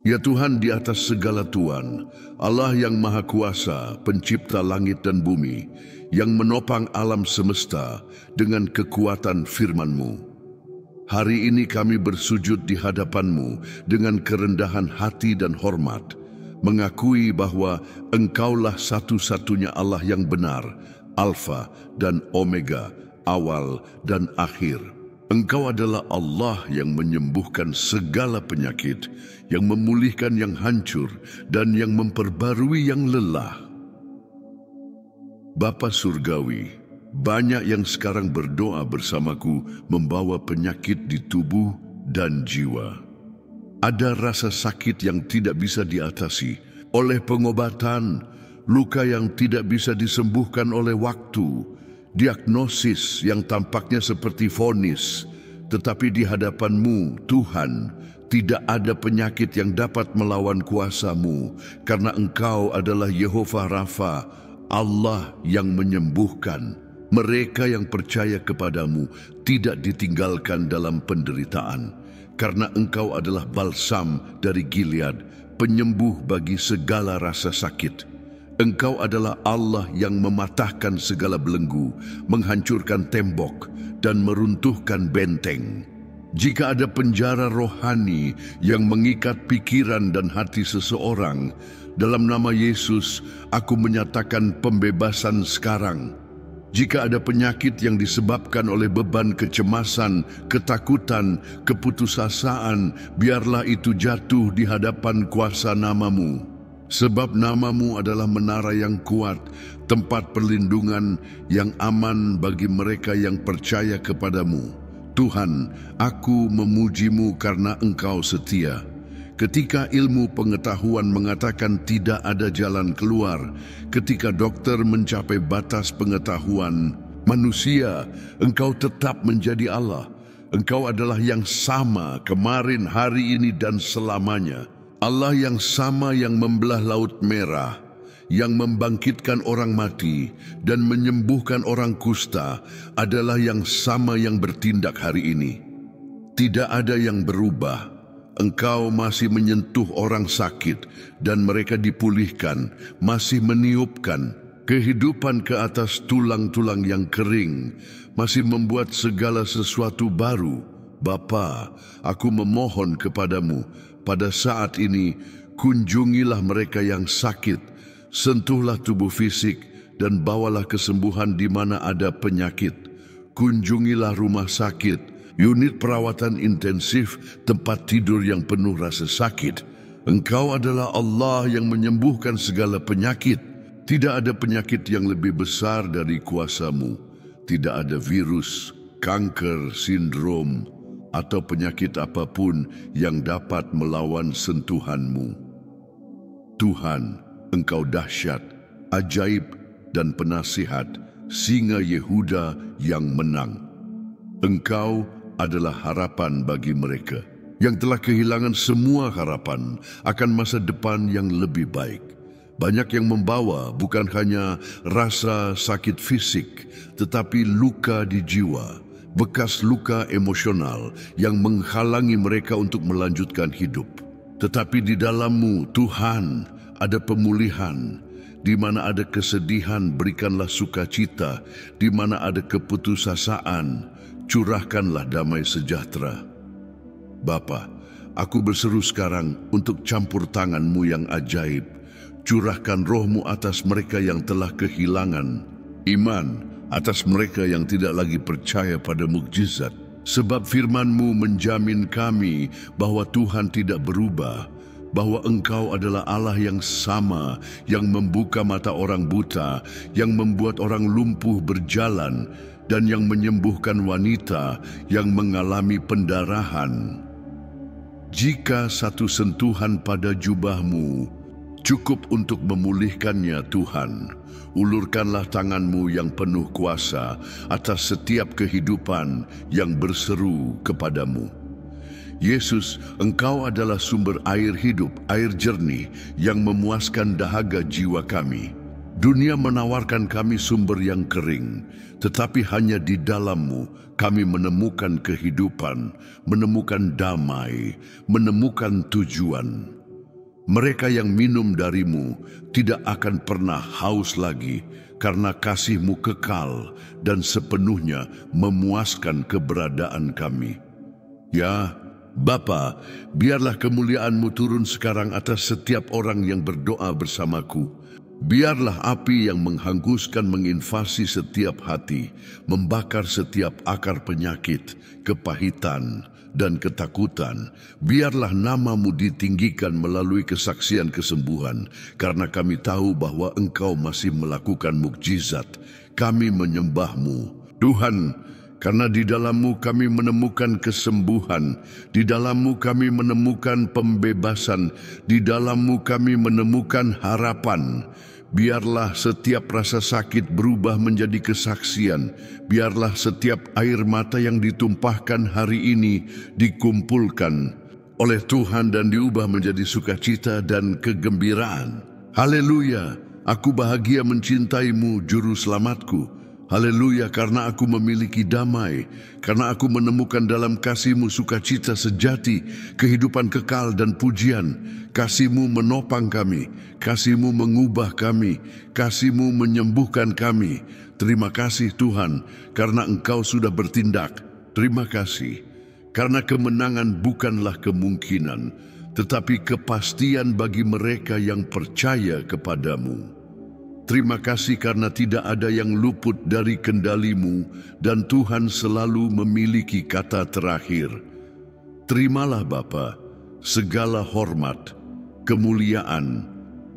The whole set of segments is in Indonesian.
Ya Tuhan di atas segala Tuhan, Allah yang Maha Kuasa, pencipta langit dan bumi, yang menopang alam semesta dengan kekuatan firman-Mu. Hari ini kami bersujud di hadapan-Mu dengan kerendahan hati dan hormat, mengakui bahwa Engkaulah satu-satunya Allah yang benar, Alfa dan Omega, awal dan akhir. Engkau adalah Allah yang menyembuhkan segala penyakit, yang memulihkan yang hancur, dan yang memperbarui yang lelah. Bapa Surgawi, banyak yang sekarang berdoa bersamaku membawa penyakit di tubuh dan jiwa. Ada rasa sakit yang tidak bisa diatasi oleh pengobatan, luka yang tidak bisa disembuhkan oleh waktu, diagnosis yang tampaknya seperti vonis, tetapi di hadapan-Mu, Tuhan, tidak ada penyakit yang dapat melawan kuasa-Mu, karena Engkau adalah Yehova Rafa, Allah yang menyembuhkan. Mereka yang percaya kepadamu tidak ditinggalkan dalam penderitaan, karena Engkau adalah balsam dari Gilead, penyembuh bagi segala rasa sakit. Engkau adalah Allah yang mematahkan segala belenggu, menghancurkan tembok, dan meruntuhkan benteng. Jika ada penjara rohani yang mengikat pikiran dan hati seseorang, dalam nama Yesus, aku menyatakan pembebasan sekarang. Jika ada penyakit yang disebabkan oleh beban kecemasan, ketakutan, keputusasaan, biarlah itu jatuh di hadapan kuasa nama-Mu. Sebab nama-Mu adalah menara yang kuat, tempat perlindungan yang aman bagi mereka yang percaya kepadamu. Tuhan, aku memuji-Mu karena Engkau setia. Ketika ilmu pengetahuan mengatakan tidak ada jalan keluar, ketika dokter mencapai batas pengetahuan manusia, Engkau tetap menjadi Allah. Engkau adalah yang sama kemarin, hari ini, dan selamanya. Allah yang sama yang membelah Laut Merah, yang membangkitkan orang mati dan menyembuhkan orang kusta, adalah yang sama yang bertindak hari ini. Tidak ada yang berubah. Engkau masih menyentuh orang sakit dan mereka dipulihkan, masih meniupkan kehidupan ke atas tulang-tulang yang kering, masih membuat segala sesuatu baru. Bapa, aku memohon kepadamu, pada saat ini, kunjungilah mereka yang sakit, sentuhlah tubuh fisik, dan bawalah kesembuhan di mana ada penyakit. Kunjungilah rumah sakit, unit perawatan intensif, tempat tidur yang penuh rasa sakit. Engkau adalah Allah yang menyembuhkan segala penyakit. Tidak ada penyakit yang lebih besar dari kuasa-Mu. Tidak ada virus, kanker, sindrom, atau penyakit apapun yang dapat melawan sentuhan-Mu. Tuhan, Engkau dahsyat, ajaib, dan penasihat, singa Yehuda yang menang. Engkau adalah harapan bagi mereka yang telah kehilangan semua harapan akan masa depan yang lebih baik. Banyak yang membawa bukan hanya rasa sakit fisik, tetapi luka di jiwa, bekas luka emosional yang menghalangi mereka untuk melanjutkan hidup. Tetapi di dalam-Mu, Tuhan, ada pemulihan. Di mana ada kesedihan, berikanlah sukacita. Di mana ada keputusasaan, curahkanlah damai sejahtera. Bapa, aku berseru sekarang untuk campur tangan-Mu yang ajaib. Curahkan roh-Mu atas mereka yang telah kehilangan iman, atas mereka yang tidak lagi percaya pada mukjizat. Sebab firman-Mu menjamin kami bahwa Tuhan tidak berubah, bahwa Engkau adalah Allah yang sama, yang membuka mata orang buta, yang membuat orang lumpuh berjalan, dan yang menyembuhkan wanita yang mengalami pendarahan. Jika satu sentuhan pada jubah-Mu cukup untuk memulihkannya, Tuhan, ulurkanlah tangan-Mu yang penuh kuasa atas setiap kehidupan yang berseru kepadamu. Yesus, Engkau adalah sumber air hidup, air jernih yang memuaskan dahaga jiwa kami. Dunia menawarkan kami sumber yang kering, tetapi hanya di dalam-Mu kami menemukan kehidupan, menemukan damai, menemukan tujuan. Mereka yang minum darimu tidak akan pernah haus lagi, karena kasih-Mu kekal dan sepenuhnya memuaskan keberadaan kami. Ya, Bapa, biarlah kemuliaan-Mu turun sekarang atas setiap orang yang berdoa bersamaku. Biarlah api yang menghanguskan menginvasi setiap hati, membakar setiap akar penyakit, kepahitan, dan ketakutan. Biarlah nama-Mu ditinggikan melalui kesaksian kesembuhan, karena kami tahu bahwa Engkau masih melakukan mukjizat. Kami menyembah-Mu, Tuhan, karena di dalam-Mu kami menemukan kesembuhan, di dalam-Mu kami menemukan pembebasan, di dalam-Mu kami menemukan harapan. Biarlah setiap rasa sakit berubah menjadi kesaksian. Biarlah setiap air mata yang ditumpahkan hari ini dikumpulkan oleh Tuhan dan diubah menjadi sukacita dan kegembiraan. Haleluya, aku bahagia mencintai-Mu, Juru Selamatku. Haleluya, karena aku memiliki damai, karena aku menemukan dalam kasih-Mu sukacita sejati, kehidupan kekal dan pujian. Kasih-Mu menopang kami, kasih-Mu mengubah kami, kasih-Mu menyembuhkan kami. Terima kasih Tuhan, karena Engkau sudah bertindak. Terima kasih, karena kemenangan bukanlah kemungkinan, tetapi kepastian bagi mereka yang percaya kepadamu. Terima kasih karena tidak ada yang luput dari kendali-Mu dan Tuhan selalu memiliki kata terakhir. Terimalah Bapa segala hormat, kemuliaan,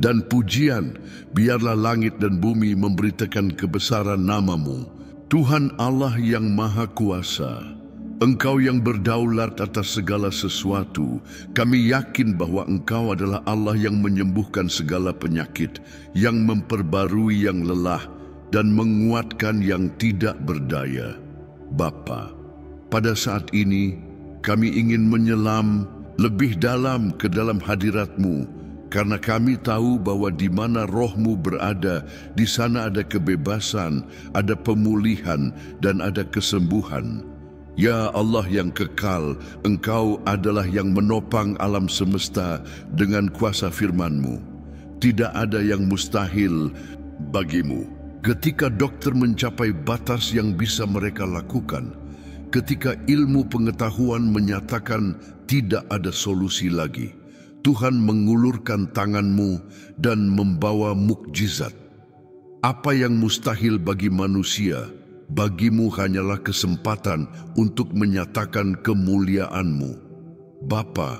dan pujian. Biarlah langit dan bumi memberitakan kebesaran nama-Mu. Tuhan Allah yang Maha Kuasa, Engkau yang berdaulat atas segala sesuatu. Kami yakin bahwa Engkau adalah Allah yang menyembuhkan segala penyakit, yang memperbarui yang lelah, dan menguatkan yang tidak berdaya. Bapa, pada saat ini kami ingin menyelam lebih dalam ke dalam hadirat-Mu, karena kami tahu bahwa di mana Roh-Mu berada, di sana ada kebebasan, ada pemulihan, dan ada kesembuhan. Ya Allah yang kekal, Engkau adalah yang menopang alam semesta dengan kuasa firman-Mu. Tidak ada yang mustahil bagi-Mu. Ketika dokter mencapai batas yang bisa mereka lakukan, ketika ilmu pengetahuan menyatakan tidak ada solusi lagi, Tuhan mengulurkan tangan-Mu dan membawa mukjizat. Apa yang mustahil bagi manusia, bagi-Mu hanyalah kesempatan untuk menyatakan kemuliaan-Mu. Bapa,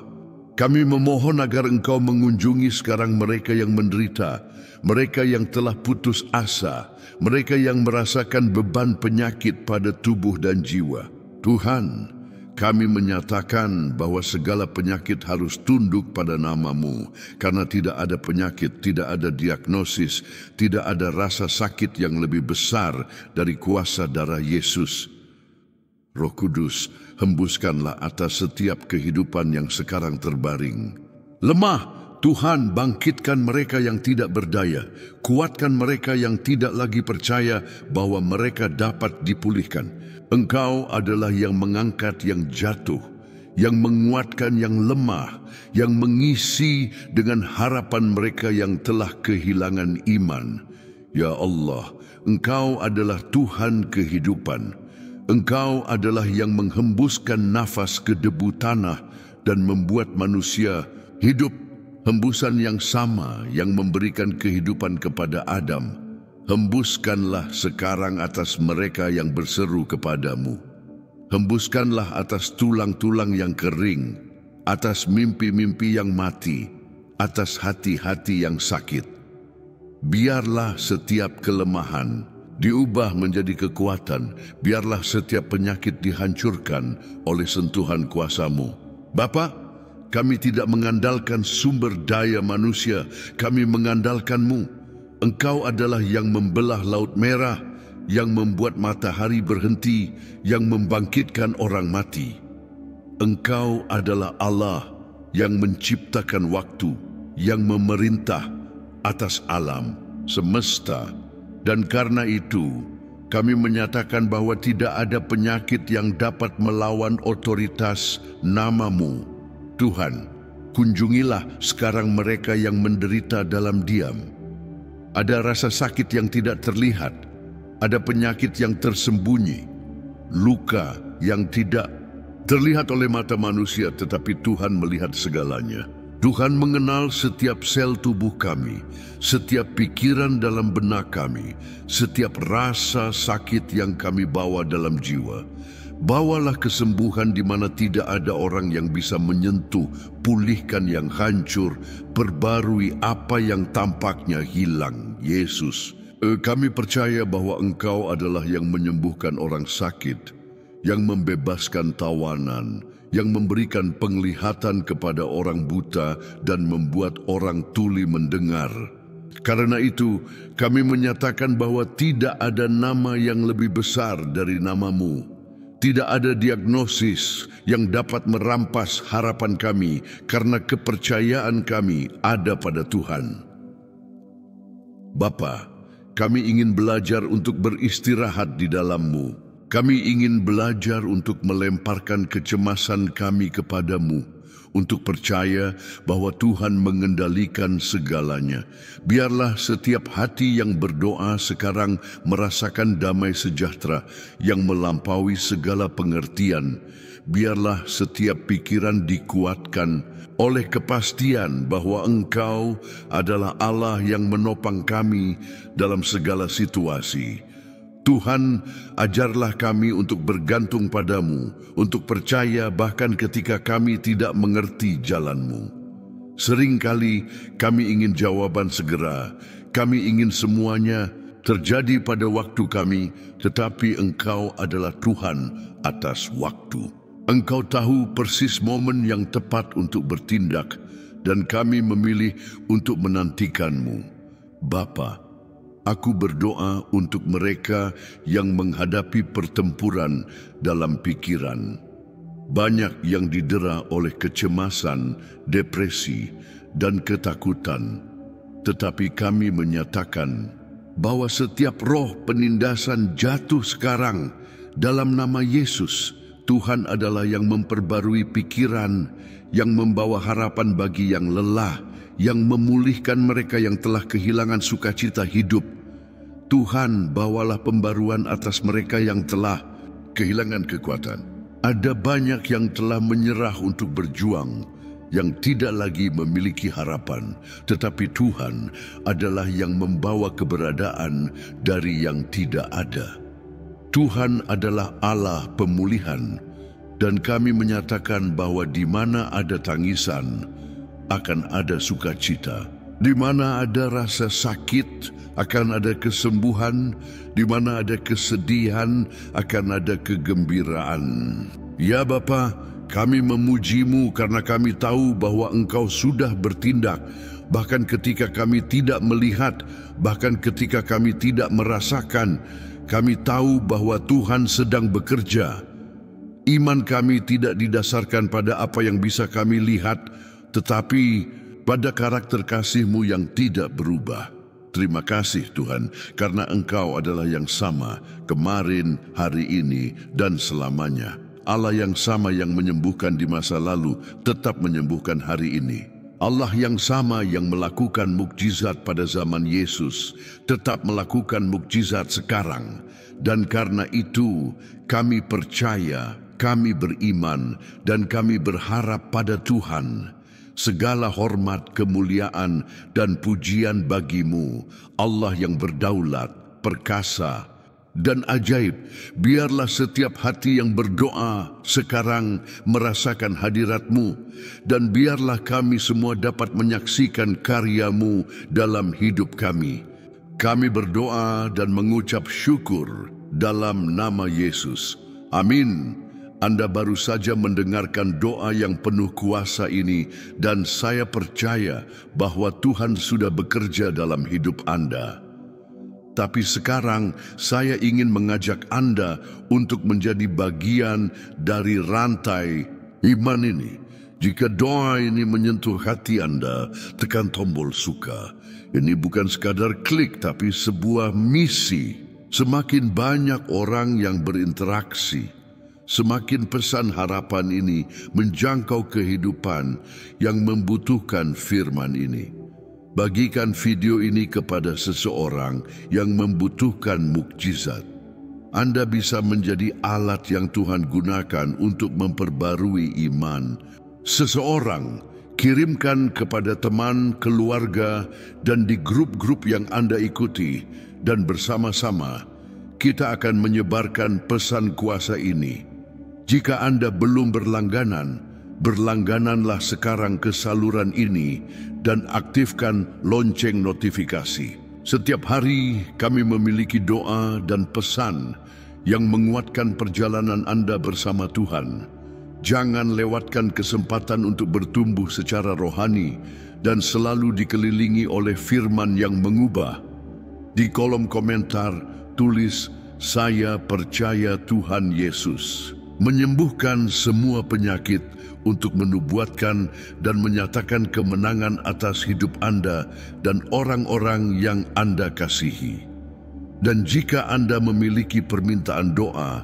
kami memohon agar Engkau mengunjungi sekarang mereka yang menderita, mereka yang telah putus asa, mereka yang merasakan beban penyakit pada tubuh dan jiwa. Tuhan, kami menyatakan bahwa segala penyakit harus tunduk pada nama-Mu, karena tidak ada penyakit, tidak ada diagnosis, tidak ada rasa sakit yang lebih besar dari kuasa darah Yesus. Roh Kudus, hembuskanlah atas setiap kehidupan yang sekarang terbaring. Lemah, Tuhan bangkitkan mereka yang tidak berdaya, kuatkan mereka yang tidak lagi percaya bahwa mereka dapat dipulihkan. Engkau adalah yang mengangkat yang jatuh, yang menguatkan yang lemah, yang mengisi dengan harapan mereka yang telah kehilangan iman. Ya Allah, Engkau adalah Tuhan kehidupan. Engkau adalah yang menghembuskan nafas ke debu tanah dan membuat manusia hidup. Hembusan yang sama yang memberikan kehidupan kepada Adam, hembuskanlah sekarang atas mereka yang berseru kepadamu. Hembuskanlah atas tulang-tulang yang kering, atas mimpi-mimpi yang mati, atas hati-hati yang sakit. Biarlah setiap kelemahan diubah menjadi kekuatan, biarlah setiap penyakit dihancurkan oleh sentuhan kuasa-Mu. Bapa, kami tidak mengandalkan sumber daya manusia, kami mengandalkan-Mu. Engkau adalah yang membelah Laut Merah, yang membuat matahari berhenti, yang membangkitkan orang mati. Engkau adalah Allah yang menciptakan waktu, yang memerintah atas alam semesta. Dan karena itu, kami menyatakan bahwa tidak ada penyakit yang dapat melawan otoritas nama-Mu. Tuhan, kunjungilah sekarang mereka yang menderita dalam diam. Ada rasa sakit yang tidak terlihat, ada penyakit yang tersembunyi, luka yang tidak terlihat oleh mata manusia, tetapi Tuhan melihat segalanya. Tuhan mengenal setiap sel tubuh kami, setiap pikiran dalam benak kami, setiap rasa sakit yang kami bawa dalam jiwa. Bawalah kesembuhan di mana tidak ada orang yang bisa menyentuh, pulihkan yang hancur, perbarui apa yang tampaknya hilang. Yesus, kami percaya bahwa Engkau adalah yang menyembuhkan orang sakit, yang membebaskan tawanan, yang memberikan penglihatan kepada orang buta dan membuat orang tuli mendengar. Karena itu, kami menyatakan bahwa tidak ada nama yang lebih besar dari nama-Mu. Tidak ada diagnosis yang dapat merampas harapan kami karena kepercayaan kami ada pada Tuhan. Bapa, kami ingin belajar untuk beristirahat di dalam-Mu. Kami ingin belajar untuk melemparkan kecemasan kami kepadamu, untuk percaya bahwa Tuhan mengendalikan segalanya. Biarlah setiap hati yang berdoa sekarang merasakan damai sejahtera yang melampaui segala pengertian. Biarlah setiap pikiran dikuatkan oleh kepastian bahwa Engkau adalah Allah yang menopang kami dalam segala situasi. Tuhan, ajarlah kami untuk bergantung padamu, untuk percaya bahkan ketika kami tidak mengerti jalan-Mu. Seringkali kami ingin jawaban segera, kami ingin semuanya terjadi pada waktu kami, tetapi Engkau adalah Tuhan atas waktu. Engkau tahu persis momen yang tepat untuk bertindak, dan kami memilih untuk menantikan-Mu. Bapa, aku berdoa untuk mereka yang menghadapi pertempuran dalam pikiran. Banyak yang didera oleh kecemasan, depresi, dan ketakutan. Tetapi kami menyatakan bahwa setiap roh penindasan jatuh sekarang dalam nama Yesus. Tuhan adalah yang memperbarui pikiran, yang membawa harapan bagi yang lelah, yang memulihkan mereka yang telah kehilangan sukacita hidup. Tuhan, bawalah pembaruan atas mereka yang telah kehilangan kekuatan. Ada banyak yang telah menyerah untuk berjuang, yang tidak lagi memiliki harapan, tetapi Tuhan adalah yang membawa keberadaan dari yang tidak ada. Tuhan adalah Allah pemulihan, dan kami menyatakan bahwa di mana ada tangisan, akan ada sukacita. Di mana ada rasa sakit, akan ada kesembuhan. Di mana ada kesedihan, akan ada kegembiraan. Ya Bapa, kami memuji-Mu karena kami tahu bahwa Engkau sudah bertindak, bahkan ketika kami tidak melihat, bahkan ketika kami tidak merasakan. Kami tahu bahwa Tuhan sedang bekerja. Iman kami tidak didasarkan pada apa yang bisa kami lihat, tetapi pada karakter kasih-Mu yang tidak berubah. Terima kasih Tuhan, karena Engkau adalah yang sama kemarin, hari ini, dan selamanya. Allah yang sama yang menyembuhkan di masa lalu tetap menyembuhkan hari ini. Allah yang sama yang melakukan mukjizat pada zaman Yesus tetap melakukan mukjizat sekarang. Dan karena itu kami percaya, kami beriman, dan kami berharap pada Tuhan. Segala hormat, kemuliaan, dan pujian bagi-Mu, Allah yang berdaulat, perkasa, dan ajaib. Biarlah setiap hati yang berdoa sekarang merasakan hadirat-Mu, dan biarlah kami semua dapat menyaksikan karya-Mu dalam hidup kami. Kami berdoa dan mengucap syukur dalam nama Yesus. Amin. Anda baru saja mendengarkan doa yang penuh kuasa ini, dan saya percaya bahwa Tuhan sudah bekerja dalam hidup Anda. Tapi sekarang saya ingin mengajak Anda untuk menjadi bagian dari rantai iman ini. Jika doa ini menyentuh hati Anda, tekan tombol suka. Ini bukan sekadar klik, tapi sebuah misi. Semakin banyak orang yang berinteraksi, Semakin pesan harapan ini menjangkau kehidupan yang membutuhkan firman ini. Bagikan video ini kepada seseorang yang membutuhkan mukjizat. Anda bisa menjadi alat yang Tuhan gunakan untuk memperbarui iman seseorang. Kirimkan kepada teman, keluarga, dan di grup-grup yang Anda ikuti, dan bersama-sama kita akan menyebarkan pesan kuasa ini. Jika Anda belum berlangganan, berlanggananlah sekarang ke saluran ini dan aktifkan lonceng notifikasi. Setiap hari kami memiliki doa dan pesan yang menguatkan perjalanan Anda bersama Tuhan. Jangan lewatkan kesempatan untuk bertumbuh secara rohani dan selalu dikelilingi oleh firman yang mengubah. Di kolom komentar, tulis, "Saya percaya Tuhan Yesus menyembuhkan semua penyakit untuk menubuatkan dan menyatakan kemenangan atas hidup Anda dan orang-orang yang Anda kasihi." Dan jika Anda memiliki permintaan doa,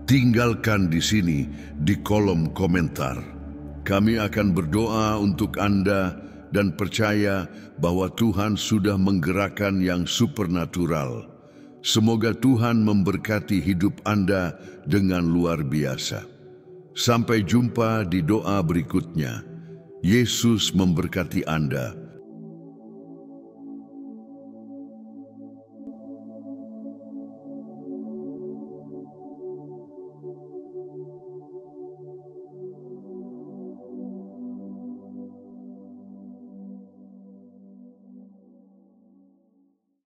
tinggalkan di sini di kolom komentar. Kami akan berdoa untuk Anda dan percaya bahwa Tuhan sudah menggerakkan yang supernatural. Semoga Tuhan memberkati hidup Anda dengan luar biasa. Sampai jumpa di doa berikutnya. Yesus memberkati Anda.